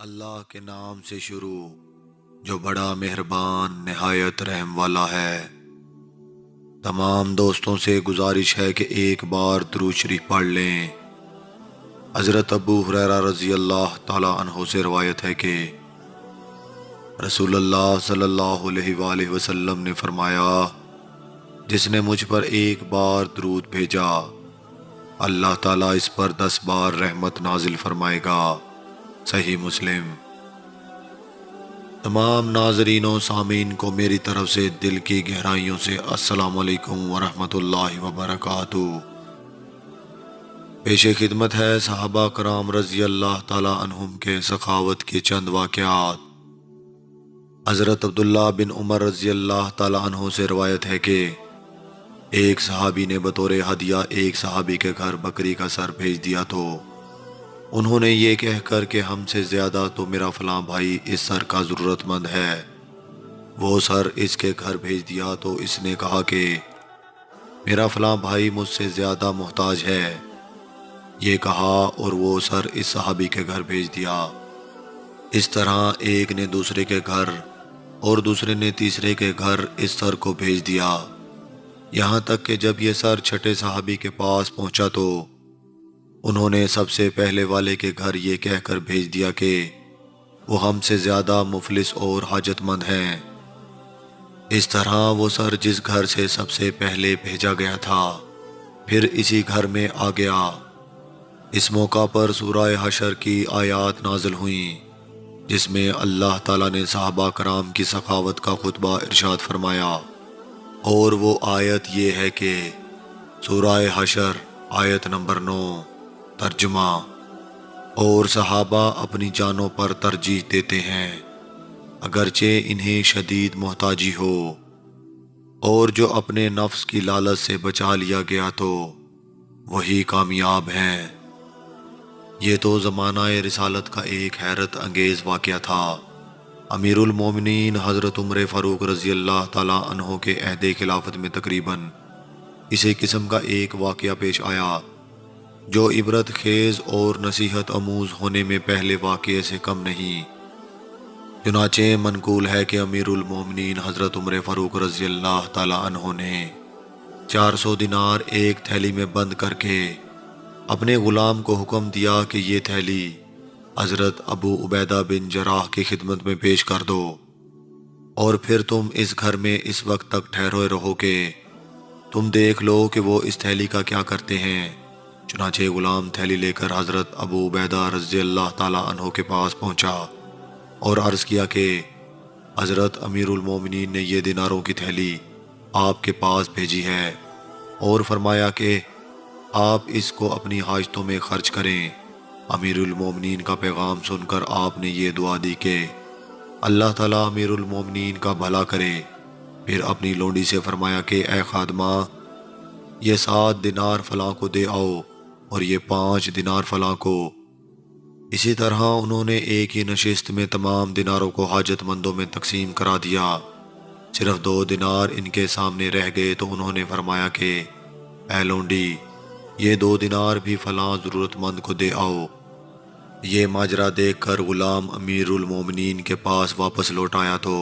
اللہ کے نام سے شروع جو بڑا مہربان نہایت رحم والا ہے۔ تمام دوستوں سے گزارش ہے کہ ایک بار درود شریف پڑھ لیں۔ حضرت ابو ہریرہ رضی اللہ تعالیٰ عنہ سے روایت ہے کہ رسول اللہ صلی اللہ علیہ وآلہ وسلم نے فرمایا، جس نے مجھ پر ایک بار درود بھیجا اللہ تعالیٰ اس پر 10 بار رحمت نازل فرمائے گا۔ صحیح مسلم۔ تمام ناظرین و سامعین کو میری طرف سے دل کی گہرائیوں سے السلام علیکم ورحمۃ اللہ وبرکاتہ۔ پیش خدمت ہے صحابہ کرام رضی اللہ تعالیٰ عنہم کے سخاوت کے چند واقعات۔ حضرت عبداللہ بن عمر رضی اللہ تعالیٰ عنہ سے روایت ہے کہ ایک صحابی نے بطور ہدیہ ایک صحابی کے گھر بکری کا سر بھیج دیا تو انہوں نے یہ کہہ کر کہ ہم سے زیادہ تو میرا فلاں بھائی اس سر کا ضرورت مند ہے، وہ سر اس کے گھر بھیج دیا تو اس نے کہا کہ میرا فلاں بھائی مجھ سے زیادہ محتاج ہے، یہ کہا اور وہ سر اس صحابی کے گھر بھیج دیا۔ اس طرح ایک نے دوسرے کے گھر اور دوسرے نے تیسرے کے گھر اس سر کو بھیج دیا، یہاں تک کہ جب یہ سر چھٹے صحابی کے پاس پہنچا تو انہوں نے سب سے پہلے والے کے گھر یہ کہہ کر بھیج دیا کہ وہ ہم سے زیادہ مفلس اور حاجت مند ہیں۔ اس طرح وہ سر جس گھر سے سب سے پہلے بھیجا گیا تھا پھر اسی گھر میں آ گیا۔ اس موقع پر سورہ حشر کی آیات نازل ہوئیں جس میں اللہ تعالیٰ نے صحابہ کرام کی سخاوت کا خطبہ ارشاد فرمایا، اور وہ آیت یہ ہے کہ سورہ حشر آیت نمبر 9 ترجمہ، اور صحابہ اپنی جانوں پر ترجیح دیتے ہیں اگرچہ انہیں شدید محتاجی ہو، اور جو اپنے نفس کی لالچ سے بچا لیا گیا تو وہی کامیاب ہیں۔ یہ تو زمانہ رسالت کا ایک حیرت انگیز واقعہ تھا۔ امیر المومنین حضرت عمر فاروق رضی اللہ تعالیٰ عنہ کے عہد خلافت میں تقریباً اسی قسم کا ایک واقعہ پیش آیا جو عبرت خیز اور نصیحت آموز ہونے میں پہلے واقعے سے کم نہیں۔ چنانچہ منقول ہے کہ امیر المومنین حضرت عمر فاروق رضی اللہ تعالیٰ عنہ نے 400 دینار ایک تھیلی میں بند کر کے اپنے غلام کو حکم دیا کہ یہ تھیلی حضرت ابو عبیدہ بن جراح کی خدمت میں پیش کر دو، اور پھر تم اس گھر میں اس وقت تک ٹھہرے رہو کہ تم دیکھ لو کہ وہ اس تھیلی کا کیا کرتے ہیں۔ چنانچہ غلام تھیلی لے کر حضرت ابو عبیدہ رضی اللہ تعالیٰ عنہ کے پاس پہنچا اور عرض کیا کہ حضرت امیر المومنین نے یہ دیناروں کی تھیلی آپ کے پاس بھیجی ہے اور فرمایا کہ آپ اس کو اپنی حاجتوں میں خرچ کریں۔ امیر المومنین کا پیغام سن کر آپ نے یہ دعا دی کہ اللہ تعالیٰ امیر المومنین کا بھلا کرے، پھر اپنی لونڈی سے فرمایا کہ اے خادمہ، یہ 7 دینار فلاں کو دے آؤ اور یہ 5 دینار فلاں کو۔ اسی طرح انہوں نے ایک ہی نشست میں تمام دیناروں کو حاجت مندوں میں تقسیم کرا دیا۔ صرف 2 دینار ان کے سامنے رہ گئے تو انہوں نے فرمایا کہ اے لونڈی، یہ 2 دینار بھی فلاں ضرورت مند کو دے آؤ۔ یہ ماجرا دیکھ کر غلام امیر المومنین کے پاس واپس لوٹ آیا تو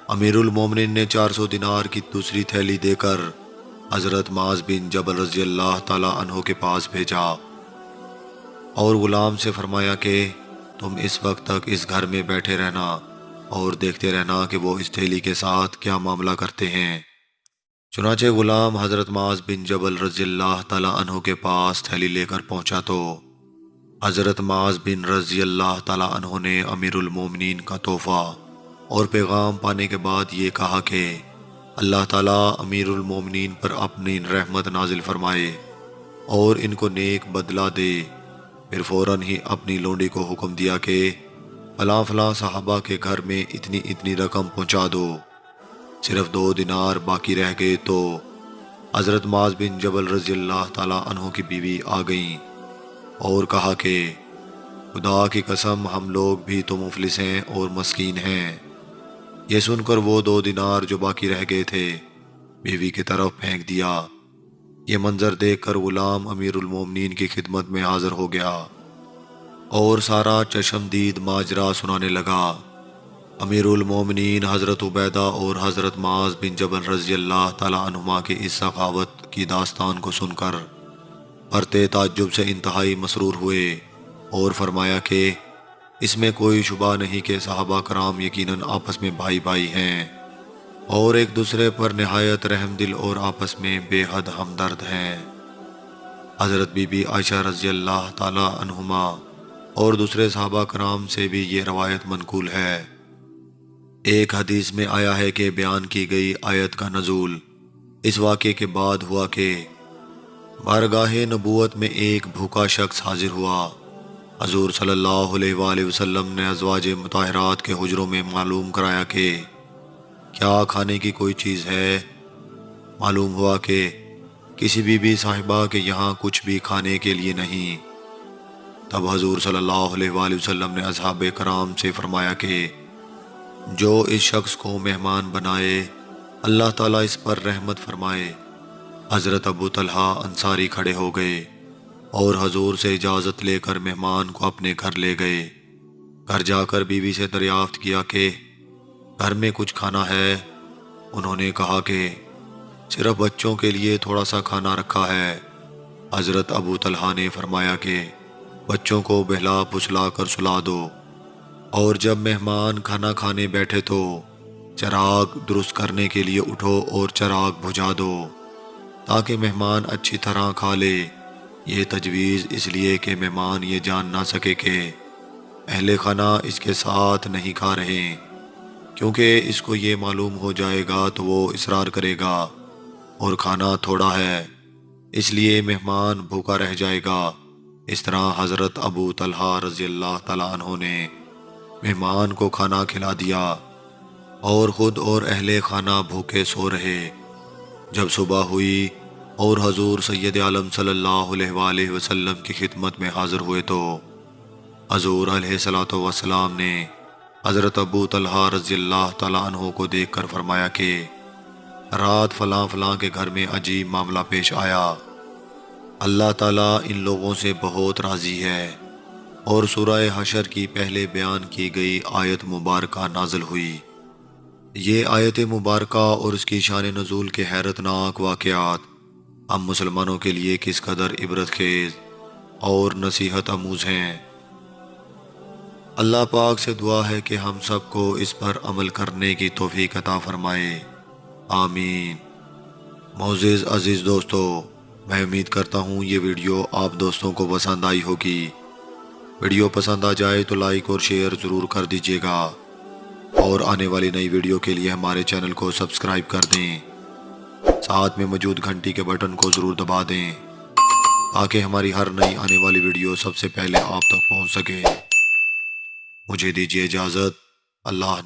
امیر المومنین نے 400 دینار کی دوسری تھیلی دے کر حضرت معاذ بن جبل رضی اللہ تعالیٰ عنہ کے پاس بھیجا اور غلام سے فرمایا کہ تم اس وقت تک اس گھر میں بیٹھے رہنا اور دیکھتے رہنا کہ وہ اس تھیلی کے ساتھ کیا معاملہ کرتے ہیں۔ چنانچہ غلام حضرت معاذ بن جبل رضی اللہ تعالیٰ عنہ کے پاس تھیلی لے کر پہنچا تو حضرت معاذ بن رضی اللہ تعالیٰ عنہ نے امیر المومنین کا تحفہ اور پیغام پانے کے بعد یہ کہا کہ اللہ تعالیٰ امیر المومنین پر اپنی رحمت نازل فرمائے اور ان کو نیک بدلہ دے۔ پھر فوراً ہی اپنی لونڈی کو حکم دیا کہ فلاں فلاں صحابہ کے گھر میں اتنی اتنی رقم پہنچا دو۔ صرف 2 دینار باقی رہ گئے تو حضرت معاذ بن جبل رضی اللہ تعالیٰ عنہ کی بیوی آ گئیں اور کہا کہ خدا کی قسم ہم لوگ بھی تو مفلس ہیں اور مسکین ہیں۔ یہ سن کر وہ 2 دینار جو باقی رہ گئے تھے بیوی کی طرف پھینک دیا۔ یہ منظر دیکھ کر غلام امیر المومنین کی خدمت میں حاضر ہو گیا اور سارا چشمدید ماجرا سنانے لگا۔ امیر المومنین حضرت عبیدہ اور حضرت معاذ بن جبل رضی اللہ تعالیٰ عنہما کی اس سخاوت کی داستان کو سن کر پرتے تعجب سے انتہائی مسرور ہوئے اور فرمایا کہ اس میں کوئی شبہ نہیں کہ صحابہ کرام یقیناً آپس میں بھائی بھائی ہیں اور ایک دوسرے پر نہایت رحم دل اور آپس میں بے حد ہمدرد ہیں۔ حضرت بی بی عائشہ رضی اللہ تعالیٰ عنہما اور دوسرے صحابہ کرام سے بھی یہ روایت منقول ہے۔ ایک حدیث میں آیا ہے کہ بیان کی گئی آیت کا نزول اس واقعے کے بعد ہوا کہ بارگاہ نبوت میں ایک بھوکا شخص حاضر ہوا۔ حضور صلی اللہ علیہ وآلہ وسلم نے ازواج مطہرات کے حجروں میں معلوم کرایا کہ کیا کھانے کی کوئی چیز ہے؟ معلوم ہوا کہ کسی بی بی صاحبہ کے یہاں کچھ بھی کھانے کے لیے نہیں۔ تب حضور صلی اللہ علیہ وآلہ وسلم نے اصحاب کرام سے فرمایا کہ جو اس شخص کو مہمان بنائے اللہ تعالیٰ اس پر رحمت فرمائے۔ حضرت ابو طلحہ انصاری کھڑے ہو گئے اور حضور سے اجازت لے کر مہمان کو اپنے گھر لے گئے۔ گھر جا کر بیوی سے دریافت کیا کہ گھر میں کچھ کھانا ہے؟ انہوں نے کہا کہ صرف بچوں کے لیے تھوڑا سا کھانا رکھا ہے۔ حضرت ابو طلحہ نے فرمایا کہ بچوں کو بہلا پھسلا کر سلا دو، اور جب مہمان کھانا کھانے بیٹھے تو چراغ درست کرنے کے لیے اٹھو اور چراغ بجھا دو تاکہ مہمان اچھی طرح کھا لے۔ یہ تجویز اس لیے کہ مہمان یہ جان نہ سکے کہ اہل خانہ اس کے ساتھ نہیں کھا رہے، کیونکہ اس کو یہ معلوم ہو جائے گا تو وہ اصرار کرے گا اور کھانا تھوڑا ہے، اس لیے مہمان بھوکا رہ جائے گا۔ اس طرح حضرت ابو طلحہ رضی اللہ تعالیٰ عنہ نے مہمان کو کھانا کھلا دیا اور خود اور اہل خانہ بھوکے سو رہے۔ جب صبح ہوئی اور حضور سید عالم صلی اللہ علیہ وآلہ وسلم کی خدمت میں حاضر ہوئے تو حضور علیہ الصلوۃ والسلام نے حضرت ابو طلحہ رضی اللہ تعالیٰ عنہ کو دیکھ کر فرمایا کہ رات فلاں فلاں کے گھر میں عجیب معاملہ پیش آیا، اللہ تعالیٰ ان لوگوں سے بہت راضی ہے، اور سورہ حشر کی پہلے بیان کی گئی آیت مبارکہ نازل ہوئی۔ یہ آیت مبارکہ اور اس کی شان نزول کے حیرت ناک واقعات ہم مسلمانوں کے لیے کس قدر عبرت خیز اور نصیحت آموز ہیں۔ اللہ پاک سے دعا ہے کہ ہم سب کو اس پر عمل کرنے کی توفیق عطا فرمائے، آمین۔ معزز عزیز دوستو، میں امید کرتا ہوں یہ ویڈیو آپ دوستوں کو پسند آئی ہوگی۔ ویڈیو پسند آ جائے تو لائک اور شیئر ضرور کر دیجیے گا، اور آنے والی نئی ویڈیو کے لیے ہمارے چینل کو سبسکرائب کر دیں، ساتھ میں موجود گھنٹی کے بٹن کو ضرور دبا دیں تاکہ ہماری ہر نئی آنے والی ویڈیو سب سے پہلے آپ تک پہنچ سکے۔ مجھے دیجیے اجازت، اللہ